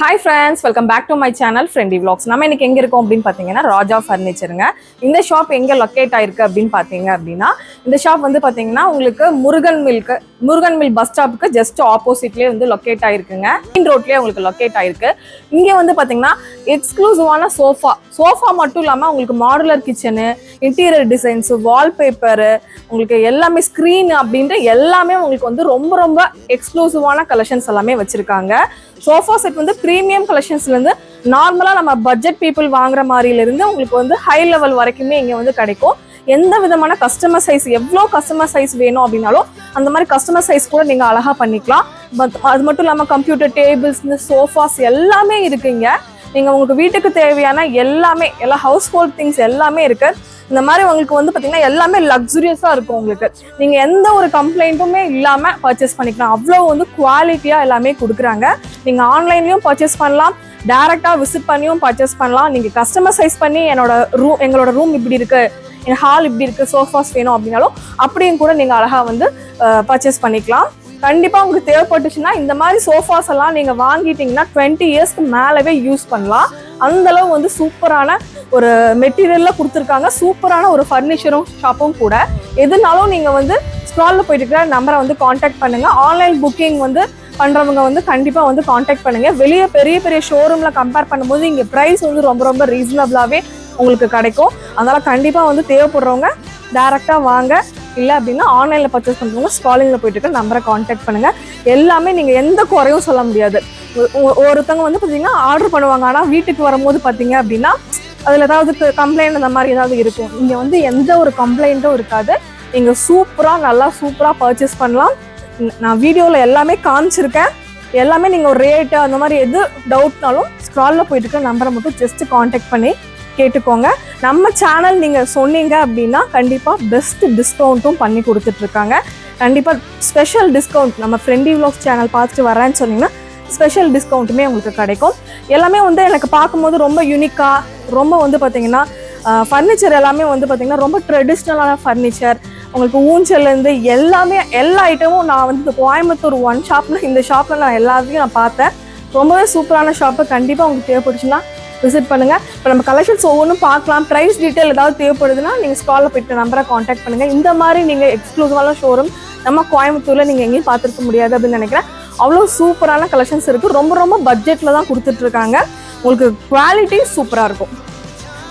Hi friends, welcome back to my channel Friendly Vlogs. நம்ம இன்னைக்கு எங்க இருக்கோம் அப்படினு பாத்தீங்கன்னா ராஜா ஃபர்னிச்சருங்க. இந்த ஷாப் எங்க லொகேட் ஆயிருக்கு அப்படினு பாத்தீங்க அப்படினா இந்த ஷாப் வந்து பாத்தீங்கன்னா உங்களுக்கு முருகன் மில் பஸ் ஸ்டாப்புக்கு ஜஸ்ட் ஆப்போசிட்லயே வந்து லொகேட் ஆயிருக்குங்க. மெயின் ரோட்லயே உங்களுக்கு லொகேட் ஆயிருக்கு. இங்க வந்து பாத்தீங்கன்னா எக்ஸ்க்ளூசிவான சோஃபா மட்டும் இல்லாம உங்களுக்கு modular kitchen, interior designs, wallpaper, உங்களுக்கு எல்லாமே ஸ்கிரீன் அப்படின்ற எல்லாமே உங்களுக்கு வந்து ரொம்ப எக்ஸ்க்ளூசிவான கலெக்ஷன்ஸ் எல்லாமே வச்சிருக்காங்க. சோஃபா செட் வந்து பிரீமியம் கலெக்ஷன்ஸ்ல இருந்து நார்மலா நம்ம பட்ஜெட் பீப்புள் வாங்குற மாதிரில இருந்து உங்களுக்கு வந்து ஹை லெவல் வரைக்குமே இங்க வந்து கிடைக்கும். எந்த விதமான கஸ்டமர் சைஸ் எவ்வளோ கஸ்டமர் சைஸ் வேணும் அப்படின்னாலும் அந்த மாதிரி கஸ்டமர் சைஸ் கூட நீங்க அழகா பண்ணிக்கலாம். அது மட்டும் இல்லாம கம்ப்யூட்டர் டேபிள்ஸ், சோஃபாஸ் எல்லாமே இருக்குங்க. நீங்க உங்களுக்கு வீட்டுக்கு தேவையான எல்லா ஹவுஸ் ஹோல்ட் திங்ஸ் எல்லாமே இருக்கு. இந்த மாதிரி உங்களுக்கு வந்து பாத்தீங்கன்னா எல்லாமே லக்ஸுரியஸா இருக்கும். உங்களுக்கு நீங்க எந்த ஒரு கம்ப்ளைண்ட்டுமே இல்லாம பர்ச்சேஸ் பண்ணிக்கலாம். அவ்வளவு வந்து குவாலிட்டியா எல்லாமே கொடுக்குறாங்க. நீங்க ஆன்லைன்லயும் பர்ச்சேஸ் பண்ணலாம், டைரக்டா விசிட் பண்ணியும் பர்ச்சேஸ் பண்ணலாம். நீங்க கஸ்டமர் சைஸ் பண்ணி எங்களோட ரூம் இப்படி இருக்கு, என் ஹால் இப்படி இருக்கு, சோஃபாஸ் வேணும் அப்படின்னாலும் அப்படியும் கூட நீங்க அழகா வந்து பர்ச்சேஸ் பண்ணிக்கலாம். கண்டிப்பா உங்களுக்கு தேவைப்பட்டுச்சுன்னா இந்த மாதிரி சோஃபாஸ் எல்லாம் நீங்க வாங்கிட்டீங்கன்னா 20 இயர்ஸ்க்கு மேலவே யூஸ் பண்ணலாம். அந்த அளவு வந்து சூப்பரான ஒரு மெட்டீரியல்ல கொடுத்துருக்காங்க. சூப்பரான ஒரு ஃபர்னிச்சரும் ஷாப்பும் கூட. எதுனாலும் நீங்க வந்து ஸ்க்ரால்ல போயிட்டு இருக்கிற நம்பரை வந்து காண்டாக்ட் பண்ணுங்க. ஆன்லைன் புக்கிங் வந்து பண்றவங்க வந்து கண்டிப்பா வந்து காண்டாக்ட் பண்ணுங்க. வெளியே பெரிய ஷோரூம்ல கம்பேர் பண்ணும்போது இங்க பிரைஸ் வந்து ரொம்ப ரீசனபிளாவே உங்களுக்கு கிடைக்கும். அதனால கண்டிப்பா வந்து தேவைப்படுறவங்க டைரக்டா வாங்க. இல்லை அப்படின்னா ஆன்லைனில் பர்ச்சேஸ் பண்ணுறவங்க ஸ்க்ராலிங்கில் போயிட்டு இருக்க நம்பரை காண்டாக்ட் பண்ணுங்கள். எல்லாமே நீங்கள் எந்த குறையும் சொல்ல முடியாது. ஒருத்தவங்க வந்து பார்த்தீங்கன்னா ஆர்டர் பண்ணுவாங்க, ஆனால் வீட்டுக்கு வரும்போது பார்த்தீங்க அப்படின்னா அதில் ஏதாவது கம்ப்ளைண்ட் அந்த மாதிரி ஏதாவது இருக்கும். இங்கே வந்து எந்த ஒரு கம்ப்ளைண்ட்டும் இருக்காது. நீங்கள் நல்லா சூப்பராக பர்ச்சேஸ் பண்ணலாம். நான் வீடியோவில் எல்லாமே காமிச்சிருக்கேன். எல்லாமே நீங்கள் ஒரு ரேட்டு அந்த மாதிரி எது டவுட்னாலும் ஸ்க்ராலில் போயிட்டு இருக்க நம்பரை மட்டும் ஜஸ்ட் காண்டாக்ட் பண்ணி கேட்டுக்கோங்க. நம்ம சேனல் நீங்கள் சொன்னீங்க அப்படின்னா கண்டிப்பாக பெஸ்ட் டிஸ்கவுண்ட்டும் பண்ணி கொடுத்துட்ருக்காங்க. கண்டிப்பாக ஸ்பெஷல் டிஸ்கவுண்ட் நம்ம ஃப்ரெண்ட்லி விலாக்ஸ் சேனல் பார்த்துட்டு வரேன்னு சொன்னீங்கன்னா ஸ்பெஷல் டிஸ்கவுண்ட்டுமே உங்களுக்கு கிடைக்கும். எல்லாமே வந்து எனக்கு பார்க்கும்போது ரொம்ப யூனிக்காக, ரொம்ப வந்து பார்த்தீங்கன்னா ஃபர்னிச்சர் எல்லாமே வந்து பார்த்தீங்கன்னா ரொம்ப ட்ரெடிஷ்னலான ஃபர்னிச்சர். உங்களுக்கு ஊஞ்சல்லேருந்து எல்லா ஐட்டமும் நான் வந்து கோயம்புத்தூர் ஒன் ஷாப்பில் இந்த ஷாப்பில் நான் எல்லாத்தையும் நான் பார்த்தேன். ரொம்பவே சூப்பரான ஷாப்பு. கண்டிப்பாக உங்களுக்கு தேவைப்பட்டுச்சுன்னா விசிட் பண்ணுங்க. இப்போ நம்ம கலெக்ஷன்ஸ் ஒவ்வொன்றும் பார்க்கலாம். ப்ரைஸ் டீட்டெயில் ஏதாவது தேவைப்படுதுன்னா நீங்கள் ஸ்க்ராலில் போய்ட்டு நம்பரை காண்டாக்ட் பண்ணுங்கள். இந்த மாதிரி நீங்கள் எக்ஸ்க்ளூசிவான ஷோரூம் நம்ம கோயம்புத்தூரில் நீங்கள் எங்கேயும் பார்த்துருக்க முடியாது அப்படின்னு நினைக்கிறேன். அவ்வளோ சூப்பரான கலெக்ஷன்ஸ் இருக்குது. ரொம்ப பட்ஜெட்டில் தான் கொடுத்துட்ருக்காங்க. உங்களுக்கு குவாலிட்டி சூப்பராக இருக்கும்.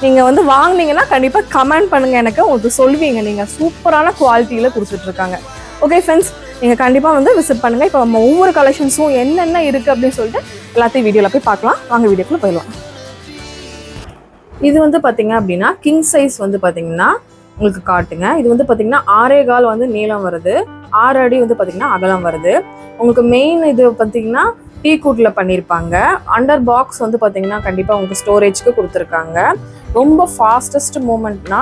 நீங்கள் வந்து வாங்கினீங்கன்னா கண்டிப்பாக கமெண்ட் பண்ணுங்கள், எனக்கு உங்களுக்கு சொல்லுவீங்க. நீங்கள் சூப்பரான குவாலிட்டியில் கொடுத்துட்ருக்காங்க. ஓகே ஃப்ரெண்ட்ஸ், நீங்கள் கண்டிப்பாக வந்து விசிட் பண்ணுங்கள். இப்போ நம்ம ஒவ்வொரு கலெக்ஷன்ஸும் என்னென்ன இருக்குது அப்படின்னு சொல்லிட்டு எல்லாத்தையும் வீடியோவில் போய் பார்க்கலாம். வாங்க வீடியோக்குள்ளே போயிடலாம். இது வந்து பார்த்தீங்க அப்படின்னா கிங் சைஸ் வந்து பார்த்தீங்கன்னா உங்களுக்கு காட்டுங்க. இது வந்து பார்த்தீங்கன்னா 6.25 வந்து நீளம் வருது, 6 அடி வந்து பார்த்தீங்கன்னா அகலம் வருது. உங்களுக்கு மெயின் இது பார்த்தீங்கன்னா டீ கூட்டில் பண்ணியிருப்பாங்க. அண்டர் பாக்ஸ் வந்து பார்த்தீங்கன்னா கண்டிப்பாக உங்களுக்கு ஸ்டோரேஜ்க்கு கொடுத்துருக்காங்க. ரொம்ப ஃபாஸ்டஸ்ட் மூமெண்ட்னா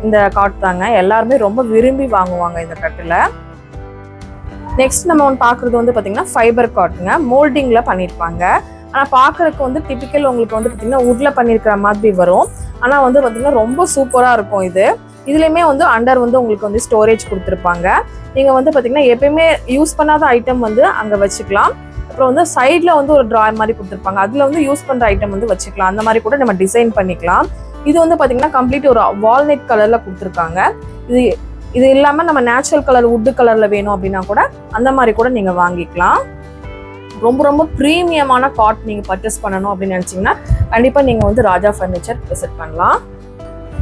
இந்த காட் தாங்க. எல்லாருமே ரொம்ப விரும்பி வாங்குவாங்க இந்த கட்டில். நெக்ஸ்ட் நம்ம ஒன்று பார்க்குறது வந்து பார்த்தீங்கன்னா ஃபைபர் காட்டுங்க. மோல்டிங்கில் பண்ணியிருப்பாங்க. ஆனால் பார்க்குறதுக்கு வந்து டிப்பிக்கல் உங்களுக்கு வந்து பார்த்தீங்கன்னா வுட்டில் பண்ணியிருக்கிற மாதிரி வரும். ஆனால் வந்து பார்த்தீங்கன்னா ரொம்ப சூப்பராக இருக்கும். இதுலேயுமே வந்து அண்டர் வந்து உங்களுக்கு வந்து ஸ்டோரேஜ் கொடுத்துருப்பாங்க. நீங்கள் வந்து பார்த்தீங்கன்னா எப்பயுமே யூஸ் பண்ணாத ஐட்டம் வந்து அங்கே வச்சுக்கலாம். அப்புறம் வந்து சைடில் வந்து ஒரு ட்ராயர் மாதிரி கொடுத்துருப்பாங்க. அதில் வந்து யூஸ் பண்ணுற ஐட்டம் வந்து வச்சுக்கலாம். அந்த மாதிரி கூட நம்ம டிசைன் பண்ணிக்கலாம். இது வந்து பார்த்தீங்கன்னா கம்ப்ளீட் ஒரு வால்நட் கலரில் கொடுத்துருக்காங்க. இது இல்லாமல் நம்ம நேச்சுரல் கலர் வுட்டு கலரில் வேணும் அப்படின்னா கூட அந்த மாதிரி கூட நீங்கள் வாங்கிக்கலாம். ரொம்ப ப்ரீமியமான காட் நீங்கள் பர்ச்சேஸ் பண்ணணும் அப்படின்னு நினச்சிங்கன்னா கண்டிப்பாக நீங்கள் வந்து ராஜா ஃபர்னிச்சர் விசிட் பண்ணலாம்.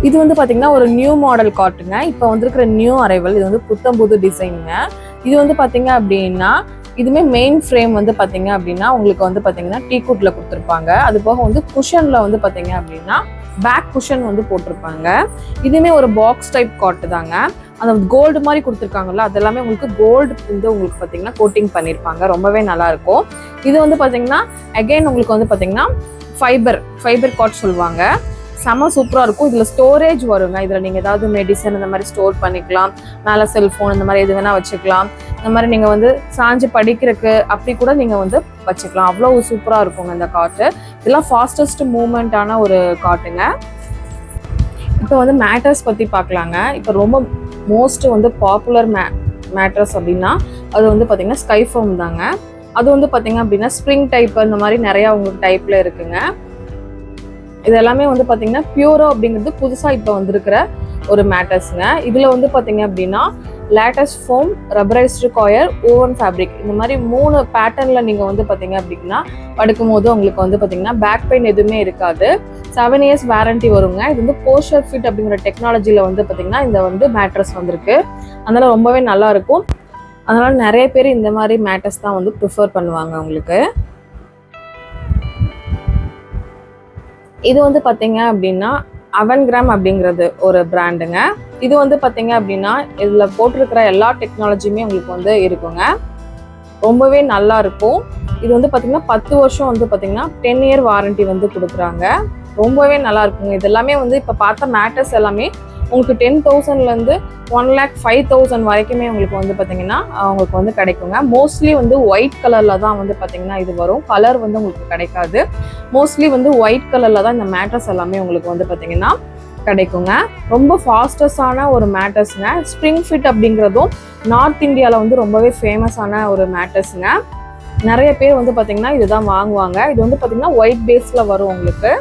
இது வந்து பார்த்தீங்கன்னா ஒரு நியூ மாடல் காட்டுங்க. இப்போ வந்துருக்கிற நியூ அரைவல். இது வந்து புத்தம்புது டிசைனுங்க. இது வந்து பார்த்தீங்க அப்படின்னா இதுவுமே மெயின் ஃப்ரேம் வந்து பார்த்தீங்க அப்படின்னா உங்களுக்கு வந்து பார்த்தீங்கன்னா டீ குட்டில் கொடுத்துருப்பாங்க. அது போக வந்து குஷனில் வந்து பார்த்தீங்க அப்படின்னா பேக் குஷன் வந்து போட்டிருப்பாங்க. இதுவுமே ஒரு பாக்ஸ் டைப் காட்டு தாங்க. அந்த கோல்டு மாதிரி கொடுத்துருக்காங்கல்ல, அது எல்லாமே உங்களுக்கு கோல்டு வந்து உங்களுக்கு பார்த்தீங்கன்னா கோட்டிங் பண்ணியிருப்பாங்க. ரொம்பவே நல்லா இருக்கும். இது வந்து பார்த்தீங்கன்னா அகைன் உங்களுக்கு வந்து பார்த்தீங்கன்னா ஃபைபர் காட் சொல்லுவாங்க. செம சூப்பராக இருக்கும். இதில் ஸ்டோரேஜ் வருங்க. இதில் நீங்கள் ஏதாவது மெடிசன் இந்த மாதிரி ஸ்டோர் பண்ணிக்கலாம். மேலே செல்ஃபோன் இந்த மாதிரி எது வேணால் வச்சுக்கலாம். இந்த மாதிரி நீங்கள் வந்து சாஞ்சு படிக்கிறதுக்கு அப்படி கூட நீங்கள் வந்து வச்சுக்கலாம். அவ்வளோ சூப்பராக இருக்குங்க இந்த காட்டு. இதெல்லாம் ஃபாஸ்டஸ்ட் மூவ்மெண்ட்டான ஒரு காட்டுங்க. இப்போ வந்து மேட்டர்ஸ் பற்றி பார்க்கலாங்க. இப்போ ரொம்ப மோஸ்ட் வந்து பாப்புலர் மேட்ரஸ் அப்படின்னா அது வந்து பார்த்தீங்கன்னா ஸ்கைஃபோம் தாங்க. அது வந்து பார்த்தீங்க அப்படின்னா ஸ்ப்ரிங் டைப் அந்த மாதிரி நிறையா உங்களுக்கு டைப்பில் இருக்குங்க. இது எல்லாமே வந்து பார்த்தீங்கன்னா பியூரோ அப்படிங்கிறது புதுசாக இப்போ வந்திருக்கிற ஒரு மேட்டர்ஸுங்க. இதில் வந்து பார்த்தீங்க அப்படின்னா latest foam, rubberized coir, woven fabric இந்த மாதிரி 3 பேட்டர்னில் நீங்கள் வந்து பார்த்தீங்க அப்படின்னா படுக்கும் போது உங்களுக்கு வந்து பார்த்தீங்கன்னா பேக் பெயின் எதுவுமே இருக்காது. 7 years வாரண்டி வருங்க. இது வந்து போஸ்டர் ஃபிட் அப்படிங்கிற டெக்னாலஜியில் வந்து பார்த்தீங்கன்னா இந்த வந்து மேட்ரஸ் வந்திருக்கு. அதனால ரொம்பவே நல்லா இருக்கும். அதனால நிறைய பேர் இந்த மாதிரி மேட்டர்ஸ் தான் வந்து ப்ரிஃபர் பண்ணுவாங்க உங்களுக்கு. இது வந்து பார்த்தீங்க அப்படின்னா அவன்கிராம் அப்படிங்கிறது ஒரு பிராண்டுங்க. இது வந்து பார்த்தீங்க அப்படின்னா இதில் போட்டிருக்கிற எல்லா டெக்னாலஜியுமே உங்களுக்கு வந்து இருக்குங்க. ரொம்பவே நல்லா இருக்கும். இது வந்து பார்த்தீங்கன்னா 10 வருஷம் வந்து பார்த்தீங்கன்னா 10 year வாரண்டி வந்து கொடுக்குறாங்க. ரொம்பவே நல்லா இருக்குங்க. இது எல்லாமே வந்து இப்போ பார்த்த மேட்டர்ஸ் எல்லாமே உங்களுக்கு 10,000லேருந்து 1,05,000 வரைக்குமே உங்களுக்கு வந்து பார்த்தீங்கன்னா உங்களுக்கு வந்து கிடைக்குங்க. மோஸ்ட்லி வந்து ஒயிட் கலரில் தான் வந்து பார்த்தீங்கன்னா இது வரும். கலர் வந்து உங்களுக்கு கிடைக்காது. மோஸ்ட்லி வந்து ஒயிட் கலரில் தான் இந்த மேட்டர்ஸ் எல்லாமே உங்களுக்கு வந்து பார்த்தீங்கன்னா கிடைக்குங்க. ரொம்ப ஃபாஸ்டஸ்டான ஒரு மேட்டர்ஸுங்க. ஸ்ப்ரிங் ஃபிட் அப்படிங்கிறதும் நார்த் இந்தியாவில் வந்து ரொம்பவே ஃபேமஸான ஒரு மேட்டர்ஸுங்க. நிறைய பேர் வந்து பார்த்தீங்கன்னா இதுதான் வாங்குவாங்க. இது வந்து பார்த்தீங்கன்னா ஒயிட் பேஸில் வரும் உங்களுக்கு.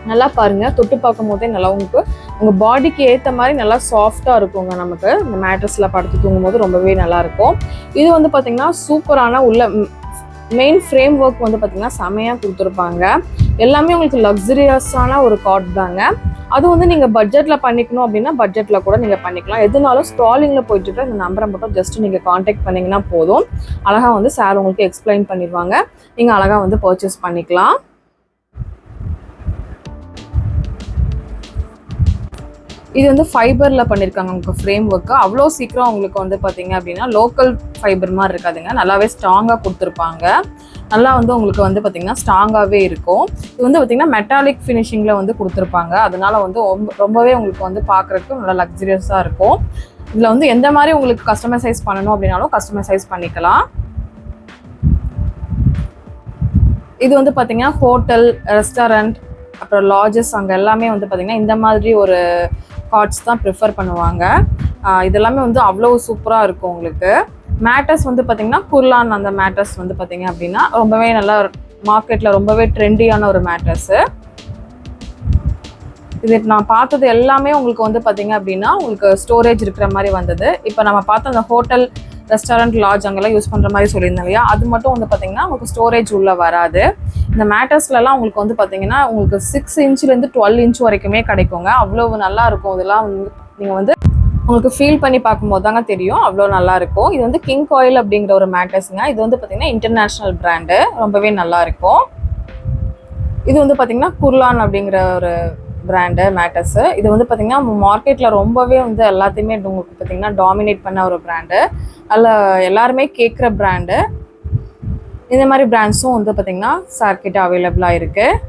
நல்லா பாருங்க, தொட்டு பார்க்கும் போதே நல்லா உங்களுக்கு உங்கள் பாடிக்கு ஏற்ற மாதிரி நல்லா சாஃப்டாக இருக்குங்க. நமக்கு இந்த மேட்ரஸில் படுத்து தூங்கும் போது ரொம்பவே நல்லா இருக்கும். இது வந்து பார்த்தீங்கன்னா சூப்பரான உள்ள மெயின் ஃப்ரேம் ஒர்க் வந்து பார்த்தீங்கன்னா செமையாக கொடுத்துருப்பாங்க. எல்லாமே உங்களுக்கு லக்ஸரியஸான ஒரு காட் தாங்க. அது வந்து நீங்கள் பட்ஜெட்டில் பண்ணிக்கணும் அப்படின்னா பட்ஜெட்டில் கூட நீங்கள் பண்ணிக்கலாம். எதுனாலும் ஸ்டாலிங்கில் போயிட்டு இருக்க இந்த நம்பரை மட்டும் ஜஸ்ட் நீங்கள் காண்டாக்ட் பண்ணிங்கன்னா போதும். அழகாக வந்து சார் உங்களுக்கு எக்ஸ்பிளைன் பண்ணிடுவாங்க. நீங்கள் அழகாக வந்து பர்ச்சேஸ் பண்ணிக்கலாம். இது வந்து ஃபைபரில் பண்ணியிருக்காங்க உங்களுக்கு ஃப்ரேம் ஒர்க்கு. அவ்வளோ சீக்கிரம் உங்களுக்கு வந்து பார்த்தீங்க அப்படின்னா லோக்கல் ஃபைபர் மாதிரி இருக்காதுங்க. நல்லாவே ஸ்ட்ராங்காக கொடுத்துருப்பாங்க. நல்லா வந்து உங்களுக்கு வந்து பார்த்தீங்கன்னா ஸ்ட்ராங்காகவே இருக்கும். இது வந்து பார்த்தீங்கன்னா மெட்டாலிக் ஃபினிஷிங்கில் வந்து கொடுத்துருப்பாங்க. அதனால வந்து ரொம்பவே உங்களுக்கு வந்து பார்க்குறதுக்கு நல்லா லக்ஸரியஸாக இருக்கும். இதில் வந்து எந்த மாதிரி உங்களுக்கு கஸ்டமைசைஸ் பண்ணணும் அப்படின்னாலும் கஸ்டமைசைஸ் பண்ணிக்கலாம். இது வந்து பார்த்தீங்கன்னா ஹோட்டல், ரெஸ்டாரண்ட், அப்புறம் லாட்ஜஸ் அங்கே எல்லாமே வந்து பார்த்தீங்கன்னா இந்த மாதிரி ஒரு கார்ட்ஸ் தான் ப்ரிஃபர் பண்ணுவாங்க. இதெல்லாமே வந்து அவ்வளோ சூப்பராக இருக்கும் உங்களுக்கு. மேட்டர்ஸ் வந்து பார்த்தீங்கன்னா குர்லான் அந்த மேட்டர்ஸ் வந்து பார்த்தீங்க அப்படின்னா ரொம்பவே நல்லா மார்க்கெட்டில் ரொம்பவே ட்ரெண்டியான ஒரு மேட்டர்ஸு. இது நான் பார்த்தது எல்லாமே உங்களுக்கு வந்து பார்த்தீங்க அப்படின்னா உங்களுக்கு ஸ்டோரேஜ் இருக்கிற மாதிரி வந்தது. இப்போ நம்ம பார்த்த அந்த ஹோட்டல், ரெஸ்டாரண்ட், லாட்ஜ் அங்கெல்லாம் யூஸ் பண்ணுற மாதிரி சொல்லியிருந்தேன் இல்லையா, அது மட்டும் வந்து பார்த்தீங்கன்னா உங்களுக்கு ஸ்டோரேஜ் உள்ளே வராது. இந்த மேட்டர்ஸ்லலாம் உங்களுக்கு வந்து பார்த்தீங்கன்னா உங்களுக்கு 6 inchலேருந்து 12 inch வரைக்குமே கிடைக்குங்க. அவ்வளோ நல்லா இருக்கும். இதெல்லாம் நீங்கள் வந்து உங்களுக்கு ஃபீல் பண்ணி பார்க்கும்போது தாங்க தெரியும் அவ்வளோ நல்லா இருக்கும். இது வந்து கிங் காயில் அப்படிங்கிற ஒரு மேட்டர்ஸுங்க. இது வந்து பார்த்தீங்கன்னா இன்டர்நேஷ்னல் பிராண்டு, ரொம்பவே நல்லா இருக்கும். இது வந்து பார்த்தீங்கன்னா குர்லான் அப்படிங்கிற ஒரு பிராண்டு மேட்டர்ஸு. இது வந்து பார்த்தீங்கன்னா மார்க்கெட்டில் ரொம்பவே வந்து எல்லாத்தையுமே உங்களுக்கு பார்த்தீங்கன்னா டாமினேட் பண்ண ஒரு பிராண்டு. அதில் எல்லாருமே கேட்குற பிராண்டு. இந்த மாதிரி பிராண்ட்ஸும் வந்து பார்த்தீங்கன்னா சார்கிட்ட அவைலபிளாக இருக்குது.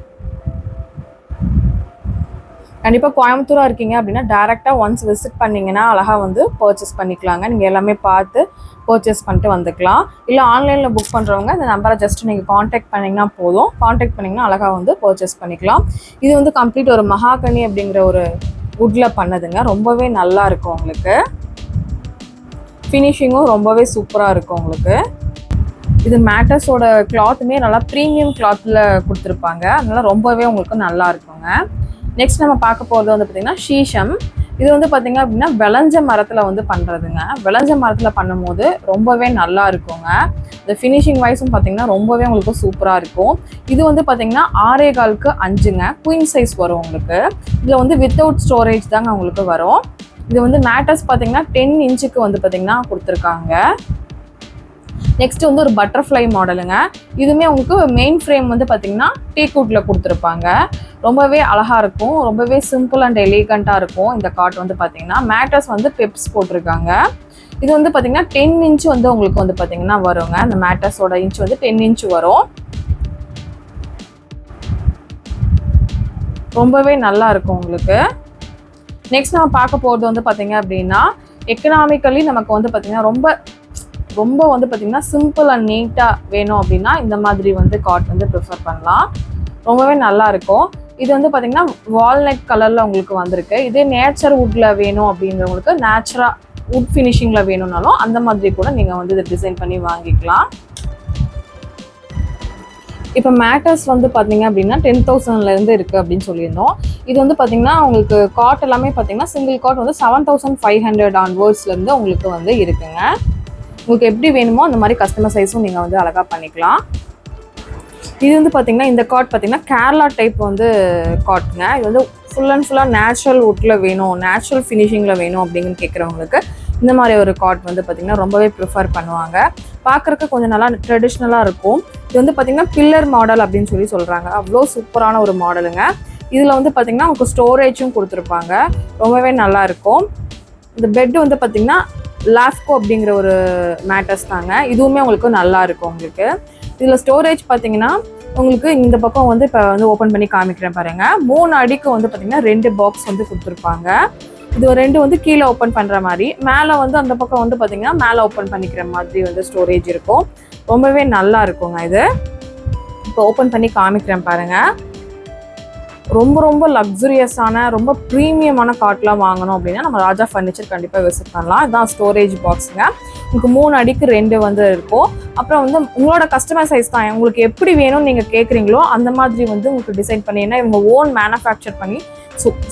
கண்டிப்பாக கோயம்புத்தூராக இருக்கீங்க அப்படின்னா டேரெக்டாக ஒன்ஸ் விசிட் பண்ணிங்கன்னா அழகாக வந்து பர்ச்சேஸ் பண்ணிக்கலாங்க. நீங்கள் எல்லாமே பார்த்து பர்ச்சேஸ் பண்ணிட்டு வந்துக்கலாம். இல்லை ஆன்லைனில் புக் பண்ணுறவங்க இந்த நம்பரை ஜஸ்ட் நீங்கள் காண்டாக்ட் பண்ணிங்கன்னா போதும். காண்டாக்ட் பண்ணிங்கன்னா அழகாக வந்து பர்ச்சேஸ் பண்ணிக்கலாம். இது வந்து கம்ப்ளீட் ஒரு மகாகனி அப்படிங்கிற ஒரு வுட்டில் பண்ணதுங்க. ரொம்பவே நல்லா இருக்கும் உங்களுக்கு. ஃபினிஷிங்கும் ரொம்பவே சூப்பராக இருக்கும் உங்களுக்கு. இது மேட்டர்ஸோட கிளாத்துமே நல்லா ப்ரீமியம் கிளாத்தில் கொடுத்துருப்பாங்க. அதனால ரொம்பவே உங்களுக்கு நல்லா இருக்குங்க. நெக்ஸ்ட் நம்ம பார்க்க போகிறது வந்து பார்த்திங்கன்னா ஷீஷம். இது வந்து பார்த்திங்க அப்படின்னா விளைஞ்ச மரத்தில் வந்து பண்ணுறதுங்க. விளைஞ்ச மரத்தில் பண்ணும்போது ரொம்பவே நல்லா இருக்குங்க. இந்த ஃபினிஷிங் வைஸும் பார்த்திங்கன்னா ரொம்பவே உங்களுக்கு சூப்பராக இருக்கும். இது வந்து பார்த்திங்கன்னா 6.25க்கு 5ங்க. குயின் சைஸ் வரும் உங்களுக்கு. இதில் வந்து வித்தவுட் ஸ்டோரேஜ் தாங்க உங்களுக்கு வரும். இது வந்து மேட்டர்ஸ் பார்த்திங்கன்னா 10 inchக்கு வந்து பார்த்திங்கன்னா கொடுத்துருக்காங்க. நெக்ஸ்ட் வந்து ஒரு பட்டர்ஃப்ளை மாடலுங்க. இதுவுமே உங்களுக்கு மெயின் ஃப்ரேம் வந்து பார்த்தீங்கன்னா டீக்வுட்டில் கொடுத்துருப்பாங்க. ரொம்பவே அழகாக இருக்கும். ரொம்பவே சிம்பிள் அண்ட் எலிகண்ட்டாக இருக்கும் இந்த காட் வந்து பார்த்தீங்கன்னா. மேட்டர்ஸ் வந்து பெப்ஸ் போட்டிருக்காங்க. இது வந்து பார்த்தீங்கன்னா 10 inch வந்து உங்களுக்கு வந்து பார்த்தீங்கன்னா வருங்க. இந்த மேட்டர்ஸோட இன்ச் வந்து 10 inch வரும். ரொம்பவே நல்லா இருக்கும் உங்களுக்கு. நெக்ஸ்ட் நம்ம பார்க்க போகிறது வந்து பார்த்தீங்க அப்படின்னா எக்கனாமிக்கலி நமக்கு வந்து பார்த்தீங்கன்னா ரொம்ப வந்து பார்த்திங்கன்னா சிம்பிள் அண்ட் நீட்டாக வேணும் அப்படின்னா இந்த மாதிரி வந்து காட் வந்து ப்ரிஃபர் பண்ணலாம். ரொம்பவே நல்லா இருக்கும். இது வந்து பார்த்திங்கன்னா வால்நட் கலரில் உங்களுக்கு வந்திருக்கு. இதே நேச்சர் வுட்டில் வேணும் அப்படின்றவங்களுக்கு நேச்சுரல் வுட் ஃபினிஷிங்கில் வேணும்னாலும் அந்த மாதிரி கூட நீங்கள் வந்து இதை டிசைன் பண்ணி வாங்கிக்கலாம். இப்போ மேட்டர்ஸ் வந்து பார்த்தீங்க அப்படின்னா 10,000லேருந்து இருக்குது அப்படின்னு சொல்லியிருந்தோம். இது வந்து பார்த்தீங்கன்னா உங்களுக்கு காட் எல்லாமே பார்த்தீங்கன்னா சிங்கிள் காட் வந்து 7,500 ஆன்வர்ட்ஸ்லேருந்து உங்களுக்கு வந்து இருக்குங்க. உங்களுக்கு எப்படி வேணுமோ அந்த மாதிரி கஸ்டமைசைஸும் நீங்கள் வந்து அழகாக பண்ணிக்கலாம். இது வந்து பார்த்தீங்கன்னா இந்த காட் பார்த்தீங்கன்னா கேரளா டைப் வந்து காட்டுங்க. இது வந்து ஃபுல் அண்ட் ஃபுல்லாக நேச்சுரல் வுட்டில் வேணும், நேச்சுரல் ஃபினிஷிங்கில் வேணும் அப்படின்னு கேட்குறவங்களுக்கு இந்த மாதிரி ஒரு காட் வந்து பார்த்திங்கன்னா ரொம்பவே ப்ரிஃபர் பண்ணுவாங்க. பார்க்குறக்கு கொஞ்சம் நல்லா ட்ரெடிஷ்னலாக இருக்கும். இது வந்து பார்த்திங்கன்னா பில்லர் மாடல் அப்படின்னு சொல்கிறாங்க. அவ்வளோ சூப்பரான ஒரு மாடலுங்க. இதில் வந்து பார்த்திங்கன்னா உங்களுக்கு ஸ்டோரேஜும் கொடுத்துருப்பாங்க, ரொம்பவே நல்லாயிருக்கும். இந்த பெட்டு வந்து பார்த்திங்கன்னா லாஃப்கோ அப்படிங்கிற ஒரு மேட்டர்ஸ் தாங்க. இதுவுமே உங்களுக்கு நல்லா இருக்கும். உங்களுக்கு இதில் ஸ்டோரேஜ் பார்த்திங்கன்னா உங்களுக்கு இந்த பக்கம் வந்து இப்போ வந்து ஓப்பன் பண்ணி காமிக்கிறேன் பாருங்கள். 3 அடிக்கு வந்து பார்த்திங்கன்னா 2 பாக்ஸ் வந்து கொடுத்துருப்பாங்க. இது 2 வந்து கீழே ஓப்பன் பண்ணுற மாதிரி, மேலே வந்து அந்த பக்கம் வந்து பார்த்திங்கன்னா மேலே ஓப்பன் பண்ணிக்கிற மாதிரி வந்து ஸ்டோரேஜ் இருக்கும். ரொம்பவே நல்லா இருக்குங்க. இது இப்போ ஓப்பன் பண்ணி காமிக்கிறேன் பாருங்கள். ரொம்ப ரொம்ப லக்ஸுரியஸான ரொம்ப ப்ரீமியமான காட்லாம் வாங்கணும் அப்படின்னா நம்ம ராஜா ஃபர்னிச்சர் கண்டிப்பாக விசிட் பண்ணலாம். இதுதான் ஸ்டோரேஜ் பாக்ஸுங்க. உங்களுக்கு 3 அடிக்கு 2 வந்து இருக்கும். அப்புறம் வந்து உங்களோட கஸ்டமர் சைஸ் தான், உங்களுக்கு எப்படி வேணும்னு நீங்கள் கேட்குறீங்களோ அந்த மாதிரி வந்து உங்களுக்கு டிசைன் பண்ணி, ஏன்னா இவங்க ஓன் மேனுஃபேக்சர் பண்ணி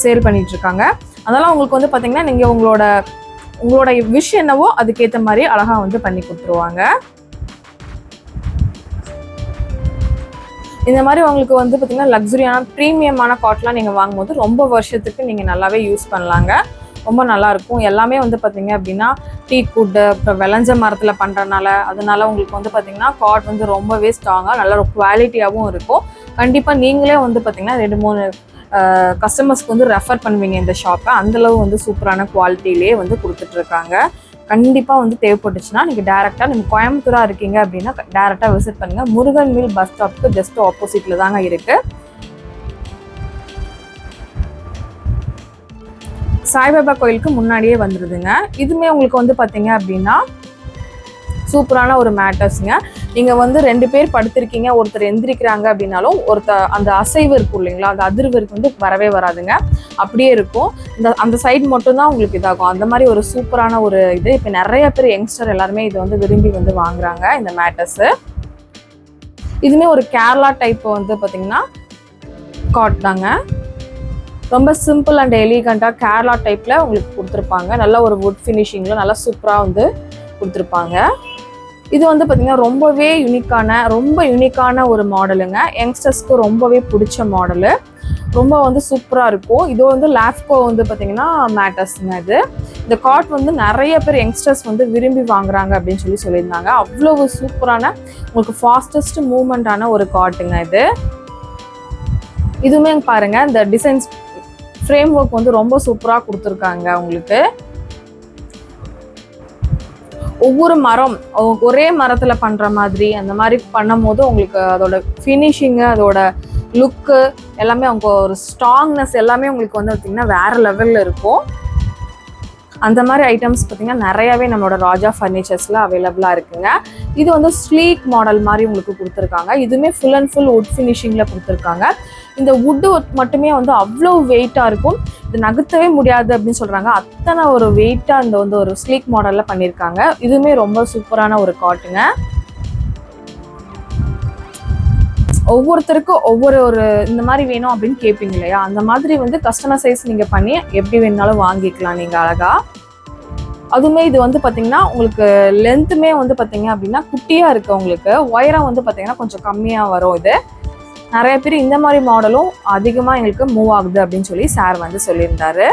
சேல் பண்ணிட்டு இருக்காங்க. அதனால் உங்களுக்கு வந்து பார்த்தீங்கன்னா நீங்கள் உங்களோட விஷ் என்னவோ அதுக்கேற்ற மாதிரி அழகாக வந்து பண்ணி கொடுத்துருவாங்க. இந்த மாதிரி உங்களுக்கு வந்து பார்த்திங்கன்னா லக்ஸுரியான ப்ரீமியமான காட்லாம் நீங்கள் வாங்கும்போது ரொம்ப வருஷத்துக்கு நீங்கள் நல்லாவே யூஸ் பண்ணலாங்க. ரொம்ப நல்லாயிருக்கும். எல்லாமே வந்து பார்த்திங்க அப்படின்னா டீக் வுட்டு அப்புறம் விளைஞ்ச மரத்தில் பண்ணுறதுனால அதனால உங்களுக்கு வந்து பார்த்திங்கன்னா காட் வந்து ரொம்பவே ஸ்ட்ராங்காக நல்ல ஒரு குவாலிட்டியாகவும் இருக்கும். கண்டிப்பாக நீங்களே வந்து பார்த்திங்கன்னா 2-3 கஸ்டமர்ஸ்க்கு வந்து ரெஃபர் பண்ணுவீங்க இந்த ஷாப்பை. அந்தளவு வந்து சூப்பரான குவாலிட்டியிலே வந்து கொடுத்துட்ருக்காங்க. கண்டிப்பாக வந்து தேவைப்பட்டுச்சுன்னா நீங்கள் டேரெக்டாக நீங்கள் கோயம்புத்தூராக இருக்கீங்க அப்படின்னா டேரெக்டாக விசிட் பண்ணுங்கள். முருகன் மில் பஸ் ஸ்டாப்புக்கு ஜஸ்ட் ஆப்போசிட்டில் தாங்க இருக்குது. சாய்பாபா கோயிலுக்கு முன்னாடியே வந்துடுதுங்க. இதுவுமே உங்களுக்கு வந்து பார்த்தீங்க அப்படின்னா சூப்பரான ஒரு மேட்டர்ஸுங்க. நீங்கள் வந்து 2 பேர் படுத்திருக்கீங்க, ஒருத்தர் எந்திரிக்கிறாங்க அப்படின்னாலும் அந்த அசைவு இருக்கும் இல்லைங்களா, அந்த அதிர்வுக்கு வந்து வரவே வராதுங்க, அப்படியே இருக்கும். அந்த சைடு மட்டும்தான் உங்களுக்கு இதாகும். அந்த மாதிரி ஒரு சூப்பரான ஒரு இது. இப்போ நிறைய பேர் யங்ஸ்டர் எல்லாருமே இதை வந்து விரும்பி வந்து வாங்குறாங்க இந்த மேட்டர்ஸு. இதுவுமே ஒரு கேரளா டைப் வந்து பார்த்தீங்கன்னா காட் தாங்க. ரொம்ப சிம்பிள் அண்ட் எலிகண்ட்டாக கேரளா டைப்பில் உங்களுக்கு கொடுத்துருப்பாங்க. நல்ல ஒரு வுட் ஃபினிஷிங்கில் நல்லா சூப்பராக வந்து கொடுத்துருப்பாங்க. இது வந்து பார்த்திங்கன்னா ரொம்ப யூனிக்கான ஒரு மாடலுங்க. யங்ஸ்டர்ஸ்க்கு ரொம்பவே பிடிச்ச மாடலு, ரொம்ப வந்து சூப்பராக இருக்கும். இது வந்து லாஃப்கோ வந்து பார்த்திங்கன்னா மேட்டர்ஸுங்க. இந்த காட் வந்து நிறைய பேர் யங்ஸ்டர்ஸ் வந்து விரும்பி வாங்குறாங்க அப்படின்னு சொல்லியிருந்தாங்க. அவ்வளவு சூப்பரான உங்களுக்கு ஃபாஸ்டஸ்ட் மூவ்மெண்ட்டான ஒரு காட்டுங்க இது. இதுவுமே பாருங்கள், இந்த டிசைன்ஸ் ஃப்ரேம் ஒர்க் வந்து ரொம்ப சூப்பராக கொடுத்துருக்காங்க. உங்களுக்கு ஒவ்வொரு மரம் ஒரே மரத்தில் பண்ணுற மாதிரி அந்த மாதிரி பண்ணும் போது உங்களுக்கு அதோட ஃபினிஷிங்கு, அதோட லுக்கு எல்லாமே அவங்க ஒரு ஸ்ட்ராங்னஸ் எல்லாமே உங்களுக்கு வந்து பார்த்திங்கன்னா வேறு லெவலில் இருக்கும். அந்த மாதிரி ஐட்டம்ஸ் பார்த்திங்கன்னா நிறையாவே நம்மளோட ராஜா ஃபர்னிச்சர்ஸில் அவைலபிளாக இருக்குங்க. இது வந்து ஸ்லீக் மாடல் மாதிரி உங்களுக்கு கொடுத்துருக்காங்க. இதுவுமே ஃபுல் அண்ட் ஃபுல் வுட் ஃபினிஷிங்கில் கொடுத்துருக்காங்க. இந்த வுட்டு மட்டுமே வந்து அவ்வளோ வெயிட்டாக இருக்கும், இது நகர்த்தவே முடியாது அப்படின்னு சொல்கிறாங்க. அத்தனை ஒரு வெயிட்டாக இந்த வந்து ஒரு ஸ்லீக் மாடலில் பண்ணியிருக்காங்க. இதுவுமே ரொம்ப சூப்பரான ஒரு காட்டுங்க. ஒவ்வொருத்தருக்கும் ஒவ்வொரு இந்த மாதிரி வேணும் அப்படின்னு கேட்பீங்க இல்லையா, அந்த மாதிரி வந்து கஸ்டமைசைஸ் நீங்கள் பண்ணி எப்படி வேணுனாலும் வாங்கிக்கலாம் நீங்கள் அழகாக. அதுவுமே இது வந்து பார்த்திங்கன்னா உங்களுக்கு லென்த்துமே வந்து பார்த்திங்க அப்படின்னா குட்டியாக இருக்குது. உங்களுக்கு உயரம் வந்து பார்த்திங்கன்னா கொஞ்சம் கம்மியாக வரும். இது நிறைய பேர் இந்த மாதிரி மாடலும் அதிகமாக எங்களுக்கு மூவ் ஆகுது அப்படின்னு சார் வந்து சொல்லியிருந்தாரு.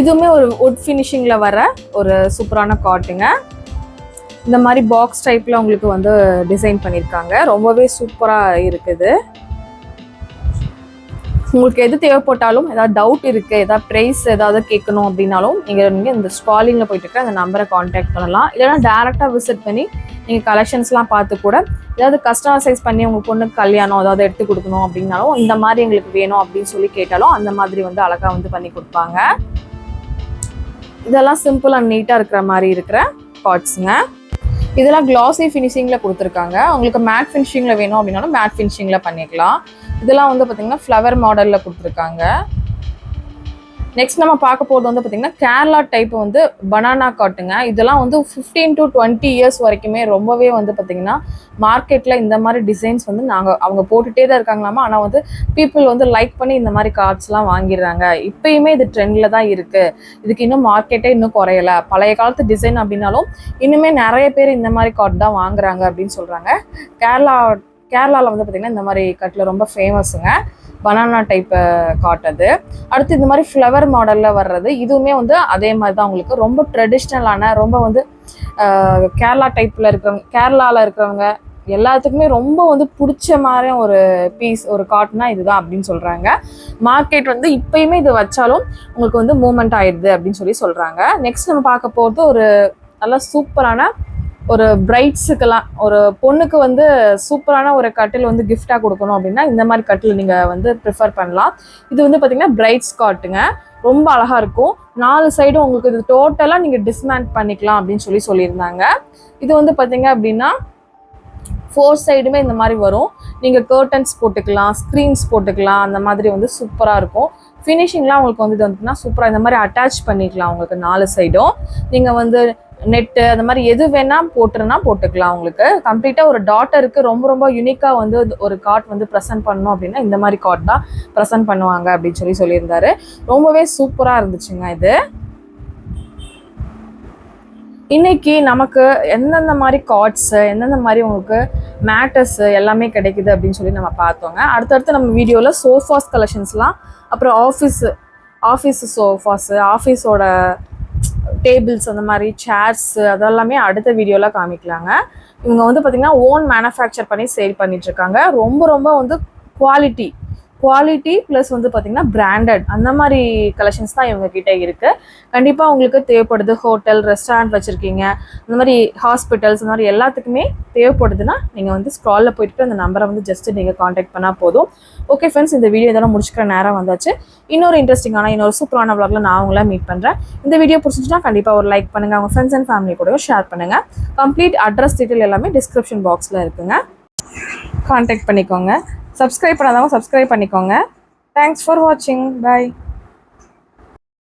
இதுவுமே ஒரு வுட் ஃபினிஷிங்கில் வர ஒரு சூப்பரான காட்டுங்க. இந்த மாதிரி பாக்ஸ் டைப்பில் உங்களுக்கு வந்து டிசைன் பண்ணியிருக்காங்க. ரொம்பவே சூப்பராக இருக்குது. உங்களுக்கு எது தேவைப்பட்டாலும், ஏதாவது டவுட் இருக்குது, ஏதாவது ப்ரைஸ் ஏதாவது கேட்கணும் அப்படின்னாலும் நீங்கள் இந்த ஸ்காலிங்கில் போயிட்டு இருக்க அந்த நம்பரை காண்டாக்ட் பண்ணலாம். இல்லைனா டேரெக்டாக விசிட் பண்ணி நீங்கள் கலெக்ஷன்ஸ்லாம் பார்த்து கூட ஏதாவது கஸ்டமைஸ் பண்ணி உங்கள் பொண்ணுக்கு கல்யாணம் ஏதாவது எடுத்து கொடுக்கணும் அப்படின்னாலும் இந்த மாதிரி எங்களுக்கு வேணும் அப்படின்னு கேட்டாலும் அந்த மாதிரி வந்து அழகாக வந்து பண்ணி கொடுப்பாங்க. இதெல்லாம் சிம்பிள் அண்ட் நீட்டாக இருக்கிற மாதிரி இருக்கிற காட்ஸுங்க. இதெல்லாம் கிளாஸி ஃபினிஷிங்கில் கொடுத்துருக்காங்க. உங்களுக்கு மேட் ஃபினிஷிங்கில் வேணும் அப்படின்னாலும் மேட் ஃபினிஷிங்கில் பண்ணிக்கலாம். இதெல்லாம் வந்து பார்த்திங்கன்னா ஃப்ளவர் மாடலில் கொடுத்துருக்காங்க. நெக்ஸ்ட் நம்ம பார்க்க போகிறது வந்து பார்த்திங்கன்னா கேரளா டைப் வந்து பனானா காட்டுங்க. இதெல்லாம் வந்து 15 to 20 இயர்ஸ் வரைக்குமே ரொம்பவே வந்து பார்த்திங்கன்னா மார்க்கெட்டில் இந்த மாதிரி டிசைன்ஸ் வந்து அவங்க போட்டுகிட்டே தான் இருக்காங்களாமா. ஆனால் வந்து பீப்புள் வந்து லைக் பண்ணி இந்த மாதிரி கார்ட்ஸ்லாம் வாங்கிடுறாங்க. இப்போயுமே இது ட்ரெண்டில் தான் இருக்குது. இதுக்கு இன்னும் மார்க்கெட்டே இன்னும் குறையலை. பழைய காலத்து டிசைன் அப்படின்னாலும் இன்னுமே நிறைய பேர் இந்த மாதிரி கார்ட் தான் வாங்குறாங்க அப்படின்னு சொல்கிறாங்க. கேரளாவில் வந்து பார்த்திங்கன்னா இந்த மாதிரி கட்டில் ரொம்ப ஃபேமஸுங்க. பனானா டைப்பு காட் அது. அடுத்து இந்த மாதிரி ஃப்ளவர் மாடலில் வர்றது இதுவுமே வந்து அதே மாதிரி தான் உங்களுக்கு ரொம்ப ட்ரெடிஷ்னலான ரொம்ப வந்து கேரளா டைப்பில் கேரளாவில் இருக்கிறவங்க எல்லாத்துக்குமே ரொம்ப வந்து பிடிச்ச மாதிரி ஒரு பீஸ் ஒரு காட்னா இதுதான் அப்படின்னு சொல்கிறாங்க. மார்க்கெட் வந்து இப்போயுமே இது வச்சாலும் உங்களுக்கு வந்து மூவ்மெண்ட் ஆயிடுது அப்படின்னு சொல்கிறாங்க. நெக்ஸ்ட் நம்ம பார்க்க போகிறது ஒரு நல்லா சூப்பரான ஒரு பிரைட்ஸுக்கெல்லாம் ஒரு பொண்ணுக்கு வந்து சூப்பரான ஒரு கட்டில் வந்து கிஃப்டாக கொடுக்கணும் அப்படின்னா இந்த மாதிரி கட்டில் நீங்கள் வந்து ப்ரிஃபர் பண்ணலாம். இது வந்து பார்த்திங்கன்னா பிரைட்ஸ் காட்டுங்க. ரொம்ப அழகாக இருக்கும். 4 சைடும் உங்களுக்கு இது டோட்டலாக நீங்கள் டிஸ்மேண்ட் பண்ணிக்கலாம் அப்படின்னு சொல்லியிருந்தாங்க. இது வந்து பார்த்திங்க அப்படின்னா 4 சைடுமே இந்த மாதிரி வரும். நீங்கள் கர்டன்ஸ் போட்டுக்கலாம், ஸ்க்ரீன்ஸ் போட்டுக்கலாம். அந்த மாதிரி வந்து சூப்பராக இருக்கும். ஃபினிஷிங்லாம் உங்களுக்கு வந்து இது வந்துன்னா சூப்பராக இந்த மாதிரி அட்டாச் பண்ணிக்கலாம். உங்களுக்கு 4 சைடும் நீங்கள் வந்து நெட்டு அந்த மாதிரி எது வேணால் போட்டுக்கலாம். உங்களுக்கு கம்ப்ளீட்டாக ஒரு டாட்டருக்கு ரொம்ப ரொம்ப யூனிக்காக வந்து ஒரு கார்ட் வந்து ப்ரெசென்ட் பண்ணணும் அப்படின்னா இந்த மாதிரி கார்ட் தான் ப்ரெசென்ட் பண்ணுவாங்க அப்படின்னு சொல்லியிருந்தாரு. ரொம்பவே சூப்பராக இருந்துச்சுங்க இது. இன்னைக்கு நமக்கு எந்தெந்த மாதிரி கார்ட்ஸு எந்தெந்த மாதிரி உங்களுக்கு மேட்டர்ஸு எல்லாமே கிடைக்குது அப்படின்னு சொல்லி நம்ம பார்த்தோங்க. அடுத்தடுத்து நம்ம வீடியோவில் சோஃபாஸ் கலெக்ஷன்ஸ்லாம், அப்புறம் ஆஃபீஸ் சோஃபாஸு, ஆஃபீஸோட டேபிள்ஸ், அந்த மாதிரி சேர்ஸு அதெல்லாமே அடுத்த வீடியோவில் காமிக்கலாங்க. இவங்க வந்து பார்த்திங்கன்னா ஓன் மேனுஃபேக்சர் பண்ணி சேல் பண்ணிகிட்ருக்காங்க. ரொம்ப ரொம்ப வந்து குவாலிட்டி ப்ளஸ் வந்து பார்த்திங்கன்னா பிராண்டட் அந்த மாதிரி கலெக்ஷன்ஸ் தான் இவங்ககிட்ட இருக்குது. கண்டிப்பாக உங்களுக்கு தேவைப்படுது. ஹோட்டல், ரெஸ்டாரண்ட் வச்சுருக்கீங்க, அந்த மாதிரி ஹாஸ்பிட்டல்ஸ், அந்த மாதிரி எல்லாத்துக்குமே தேவைப்படுதுன்னா நீங்கள் வந்து ஸ்க்ராலில் போயிட்டு அந்த நம்பரை வந்து ஜஸ்ட்டு நீங்கள் காண்டாக்ட் பண்ணால் போதும். ஓகே ஃப்ரெண்ட்ஸ், இந்த வீடியோ இதெல்லாம் முடிச்சுக்கிற நேரம் வந்தாச்சு. இன்னொரு சூப்பரான vlogல நான் உங்களை மீட் பண்ணுறேன். இந்த வீடியோ பிடிச்சிச்சுன்னா கண்டிப்பாக ஒரு லைக் பண்ணுங்கள். அவங்க ஃப்ரெண்ட்ஸ் அண்ட் ஃபேமிலி கூடவும் ஷேர் பண்ணுங்கள். கம்ப்ளீட் அட்ரஸ் டீட்டெயில் எல்லாமே டிஸ்கிரிப்ஷன் பாக்ஸில் இருக்குங்க. காண்டாக்ட் பண்ணிக்கோங்க. சப்ஸ்கிரைப் பண்ணாதவங்க சப்ஸ்கிரைப் பண்ணிக்கோங்க. தேங்க்ஸ் ஃபார் வாட்சிங். பை.